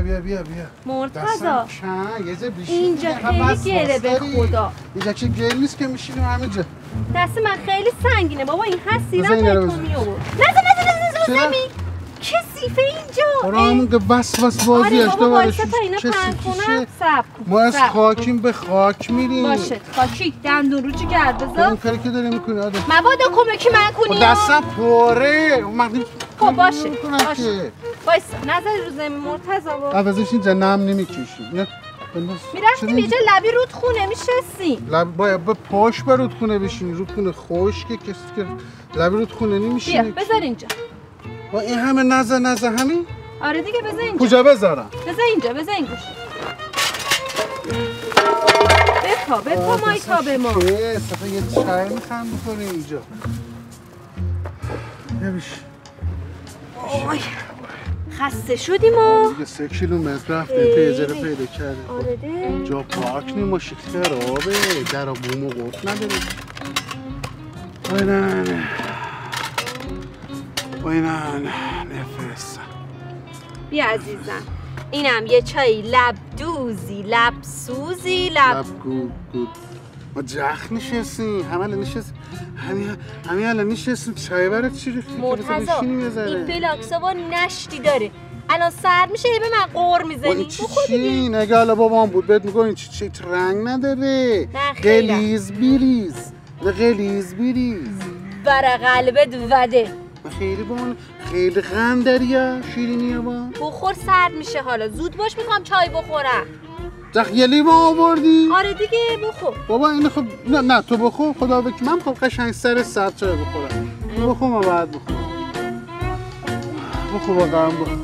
بیا مرتضی یه جا بیشتر اینجا خیلی گره به خدا. اینجا که گل نیست که میشینیم همه جا. دست من خیلی سنگینه بابا، این هستیرم بزن باید اینو تو بزن. میابود. نزن زمین. کثیفه اینجا. همون که بس بازی آره داشته بابا باشه. وایسا تا اینا پهن کنم. صبر کن. ما از خاکیم به خاک میریم. باشه خاکی دندون رو جگر بذار. این کاری که داری میکنی آده. مبادا کمکی من کنی. دستم پره. خب باشه. وایسا نظری رو زمین مرتضی بابا. عوضش اینجا نم نمیکشیم. نه میرفتیم یه جا لبی رودخونه میشستیم. باید به پاش به رودخونه بشینی. رودخونه خشکه کسی که لبی رودخونه نمیشینه. بیا بذار اینجا. با این همه نزه همین؟ آره دیگه بذار اینجا. کجا بذارم؟ بذار این گوشه. بپا مای تا به ما. صفحه یه چای میخوام بکنی اینجا. نمیشه. آی خسته شدیم و دیگه 3 کیلومتر رفتیم پیجره پیدا کردیم. آره ده. جا پارک نیماشی خرابه. در بوم و قرط نداریم. وینن نفس. بیا عزیزم اینم یه چای لب دوزی لب سوزی لب گود ما جخ نشستیم همین الان نشستیم چای برای چی ریختی؟ مرتضی این فلاکسا نشتی داره الان سرد میشه به من قور میزنی بخور دیگه. چی نگه الان بابام بود بهت میگم این چی رنگ نداره. غلیظ بیریز برا قلبت وده. خیلی غم داری شیرینیه با بخور سرد میشه حالا زود باش میخوام چای بخورم. یه لیوان آوردی؟ آره دیگه بخور بابا این خب نه تو بخور خدا بکی من خب قشنگ سر سرد چای بخورم. بخور ما بعد بخور واقعا بخور.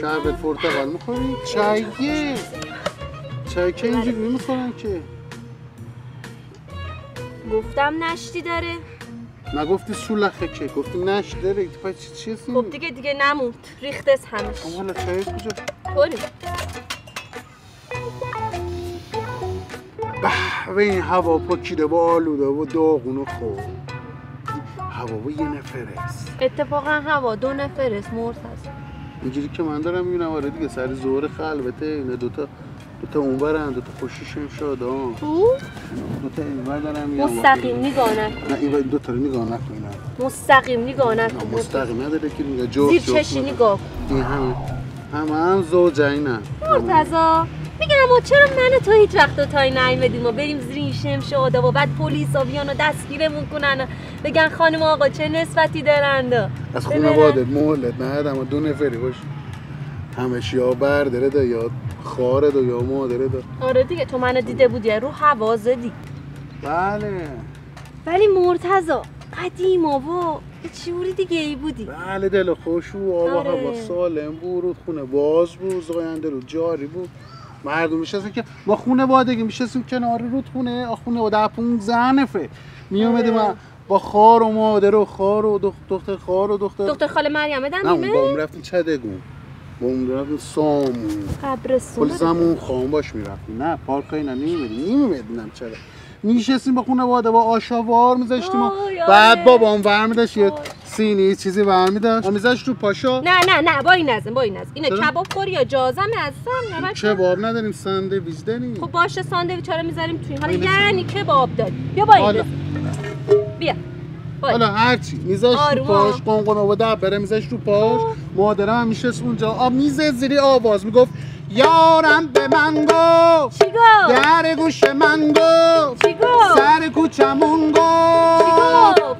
شربت پرتقال میخوری؟ چای که اینجوری نمیخورن که. گفتم نشتی داره. نگفتی سولخه که گفتی نشتی داره. چی هستی؟ خب دیگه نموند ریختس همش. حالا چای کجا؟ خوری به این هوا پاکیده با آلوده و داغون و خوب. هوا با یه نفرست. اتفاقا هوا 2 نفرست مرتضی. اینجوری که من دارم میبینم آره دیگه سر ظهر خلوته اینا دوتا اونورن دوتا خوشیشم شاد دوتا اینور دارم میام مستقیم نگاه نکن. نه این دوتا رو نگاه نکن. مستقیم نگاه نکن. مستقیم نداره که میگه جفت زیر چشی نگاه کن. این همه زوجینن. مرتضی میگم ما چرا من تو هیچ وقت تو تای نیومدیم ما بریم زیر این شمش آدم و بعد پلیسا بیان و دستگیرمون کنن و بگن خانم آقا چه نسبتی دارند. از خانوادت مهلت ندادم و 2 نفری باش. همش یا برداره یا خاره یا مادره. آره دیگه تو منو دیده بودی رو هوا زدی. بله ولی مرتضی قدیما و چوری دیگه ای بودی. بله دل خوش و آب و هوا سالم بود. خونه باز بود زاینده رو جاری بود. مردم میشستن که ما خونه بادگی میشستیم کنار رودخونه. خونه و 15 نفر میومدیم با خار و مادر و خار و دختر خار و دختر خاله مریم نه اون با اون رفتیم چدگون با اون رفتیم سامون قبرستون کل زمون خام باش میرفتیم. نه پارکایی نمیمدیم چرا میشستیم با خونه باده با آشاوار میذاشتیم بعد بابام ورمیداشت یه سینی چیزی ورمیداشت میذاشت رو پاشا. نه با این نزن اینو کباب خوری یا جازم هستم. کباب نداریم ساندویچ داریم. خب باشه ساندویچ رو میذاریم توی حالا یعنی کباب داریم. بیا با این بیا حالا هرچی میذاش رو پاش قنقنه و دبره میذاش رو پاش. مادرم هم میشست اونجا میزه زیری آواز میگفت یارم به من گفت چی گفت؟ در گوش من گفت چی گفت؟ سر کوچمون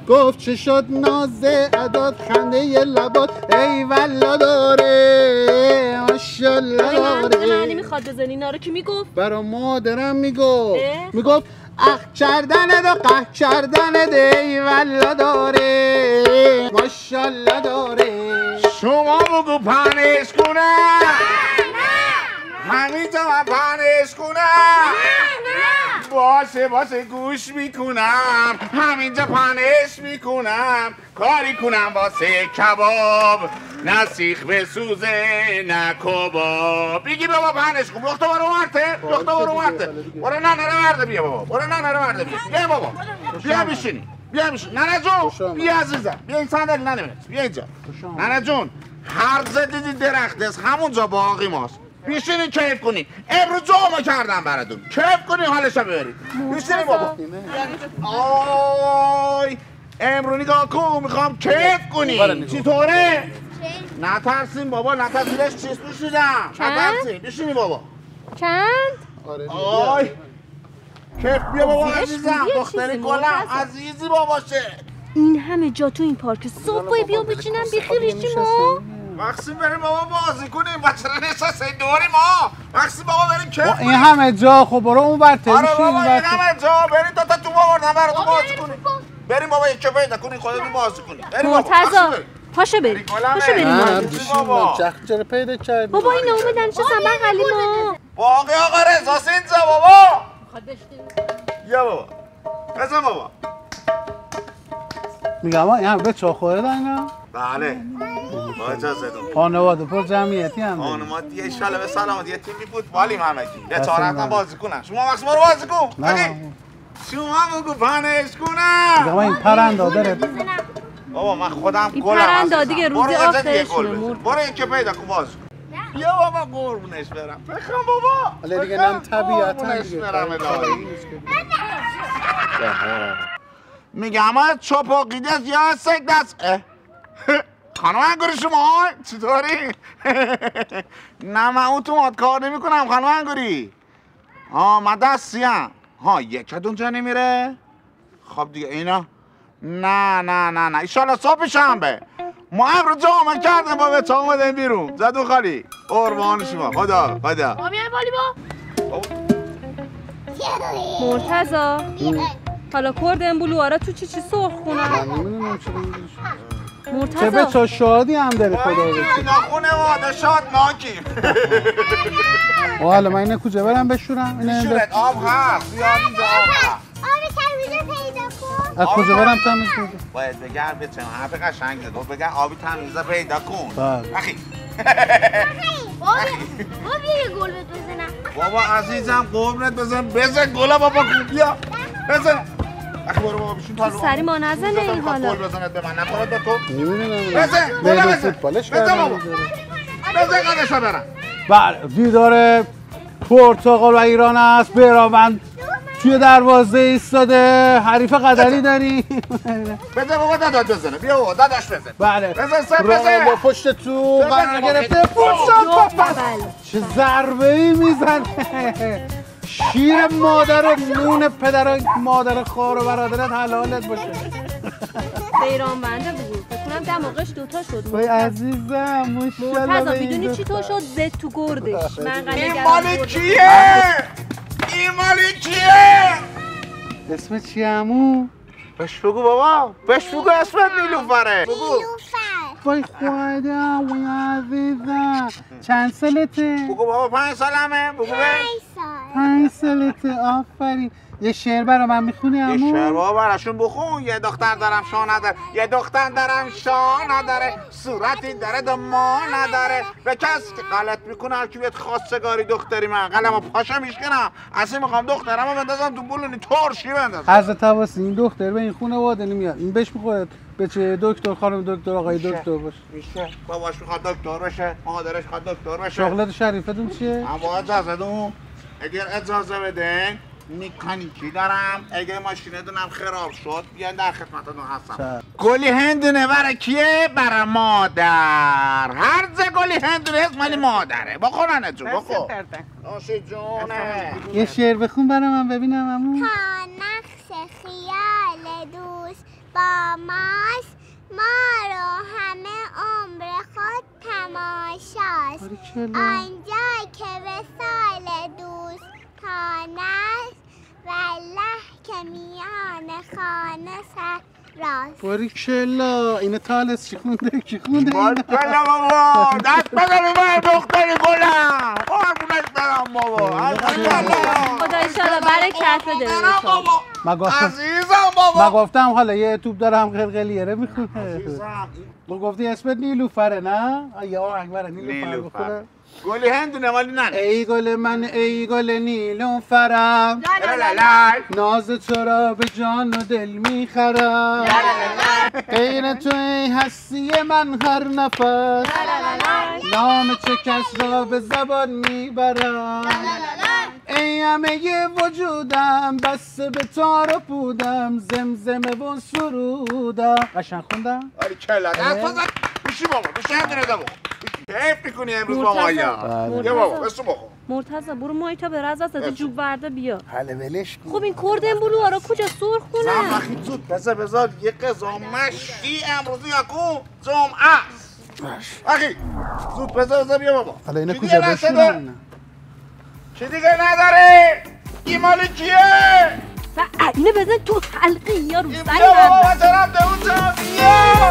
گفت چه شد نازه عداد خنده ی لبات ای والا داره ماشالله داره. من نمیخواد بزنی اینا رو کی میگفت؟ برا مادرم میگفت اخ کردنه و قه کردنه ای والا داره ماشالله داره. شما بگو پنش کنم همینجا من پنش کنم باشه گوش میکنم همینجا پنش میکنم کاری کنم واسه کباب نه سیخ بسوزه نه کباب. بگی بابا پنش کن لختا برو مرته برو ننه مرده بیا بابا بیا بابا بیا بشینی ننه جون بیا عزیزم بیا این صندلی ننه بیا اینجا ننه جون هر زدیدی درخت است همونجا باقی ماست. بیشینین کیف کنین. امروز جامعه کردم براتون. کیف کنین حالشو ببرید. بیشینین بابا. آی امروز نگاه کن میخوام کیف کنین. چطوره؟ نترسین بابا نترسینش چیز پوشیدم. نترسین بیشینین بابا. چند؟ آی کیف بیا بابا عزیزم. دختری گلم عزیزی باباشه. این همه جا تو این پارک صبح بیا بچینم بیخیرشی ما. مقصیم بریم بابا بازی کنیم بچه رو نشسته دوری ما. مقصیم بابا بریم کیف این همه جا خب برو اون برته آره بابا این همه جا بریم تا تو بابردن براتون بازی کنیم. بریم بابا یک پیدا کنیم خودتون بازی کنیم. بریم بابا مرتضی پاشو بریم بابا چرا پیدا کردی بابا این اومدن چه سمن قلی ما باقی آقا رزاست اینجا بابا یا بابا بزن بابا میگم این همه به چا خورده دارن بله با اجازهتون خانواده پر جمعیتی هم خانواده ایشالا به سلامتی یه تیمی فوتبالی همگی یه چهارتا بازی کنن شما مقصیم رو بازی کن شما بگو پنش کنم بابا این پرنده داره بابا من خودم گلم این پرنده دیگه روزی آخرشونه برو این که پیدا کن بازی کن بیا بابا قربونش برم بخوام بابا حالا دیگه نم طبیعتا میگم از چپاقیده است یا سگ دست خانم انگوری شما چطوری؟ نه من اتومات کار نمی کنم خانم انگوری من دستیم یکت اونجا نمیره؟ خب دیگه اینا نه ایشالا صبح شنبه ما امروز جامعه کردیم با بچه آمدیم بیرون زدو خالی قربان شما خدا ما بیایم بالی با مرتضی حالا کرد امبولوارا تو چی سرخ کنن؟ من نمیدونم چرا مرتضی چه به چه شادی هم داره خدا بکنه ناخونه واده شاد ناکیم حالا من اینه کجا برم بشورم؟ بشورت آب هست زیاد اینجا آب هست آب تمیزه پیدا کن از کجا برم تمیز کنم؟ باید بگرد به چند حرف قشنگ زد بگرد آبی تمیزه پیدا کن بله اخی بابا بیا یه گل بهت بزنم بابا عزیزم قربونت بزن گلا بابا خوب بیا بزن اخی برو بابا بشین پالو سری ما نزنه این حالا گل بزنت به من نخورد به تو نمیدونم بزن گلا بزن بابا بزن قدشو برم بله دیدار پرتغال و ایران است برامن توی دروازه ایستاده حریف قدری داری بزن بابا داداش بزنه بیا بابا داداش بزن بله بزن سر بزن با پشت تو قرار گرفته پوشان چه ضربه ای میزنه شیر مادر و نون پدر و مادر خوار و برادرت حلالت باشه بیران بنده بگو بکنم دماغش دوتا شد وای عزیزم ماشاءالله مرتضی میدونی چی تو شد زد تو گردش من این مال کیه؟ این مال کیه؟ اسم چی عمو؟ بهش بگو بابا بهش بگو اسمت نیلوفره نیلوفر وای خودم وای عزیزم چند سالته؟ بگو بابا 5 سالمه بگو 5 سالته آفرین یه شعر برا من میخونی عمو؟ یه شعر بابا براشون بخون یه دختر دارم شاه نداره یه دختر دارم شاه نداره صورتی داره دما نداره به کسی که غلط میکنه هر کی بیاد خواستگاری دختری من قلمو پاشا میشکنم اصلا میخوام دخترمو بندازم تو بولونی ترشی بندازم حضرت عباسی این دختر به این خانواده نمیاد این بهش میخواد به چه دکتر خانم دکتر آقای دکتر باشه میشه باباش میخواد دکتر بشه مادرش میخواد دکتر بشه شغلت شریفتون چیه؟ اما اجازه دون اگر اجازه بدین مکانیکی دارم اگه ماشینتونم خراب شد بیان در خدمتتون هستم گلی هندونه برای کیه؟ برای مادر هر جا گلی هندونه هست مالی مادره بخورنه جون بخور نوشی جونه یه شعر بخون برای من ببینم عمو تا نقش خیال دوست با ماست ما رو همه عمر خود تماشاست آنجا که وصال دوست خانه والله که میان خانه سراست باریکلا اینه تالس چی خونده کی خونده باریکلا بابا دست بزنی من دختری گلم قربونش برم بابا خدا ایشالا برکت بده عزیزم بابا. من گفتم حالا یه توپ دارم قلقلیره میخونه. تو گفتی اسمت نیلوفره نه؟ یا آهنگبره نیلوفر بخونه. گلی هندونه مالی نه. ای گل من ای گل نیلوفرم، ناز تو را به جان و دل میخرم، غیر تو ای هستی من هر نفس، نام چه کس را به زبان میبرم، ای همه وجودم بسته به تار و پودم، زمزمه و سرودم. قشنگ خوندم؟ آری کلا دست بزن بشی بابا بشی هندونه دمو کیف میکنی امروز با مایا. یه بابا بسو بخور. مرتضی برو مای تا به رز از جوب ورده بیا. حله ولش کن. خب این کردن بلوارا کجا سرخ کنه؟ زن زود بذار یه قضا مشتی امروزی یکو جمعه است. اخی زود بذار بیا بابا. حالا اینه کجا بشونن؟ چی دیگه نداره؟ این مال کیه؟ اینه بزن تو حلقه یا رو سری بیا بابا طرف ده اونجا بیا.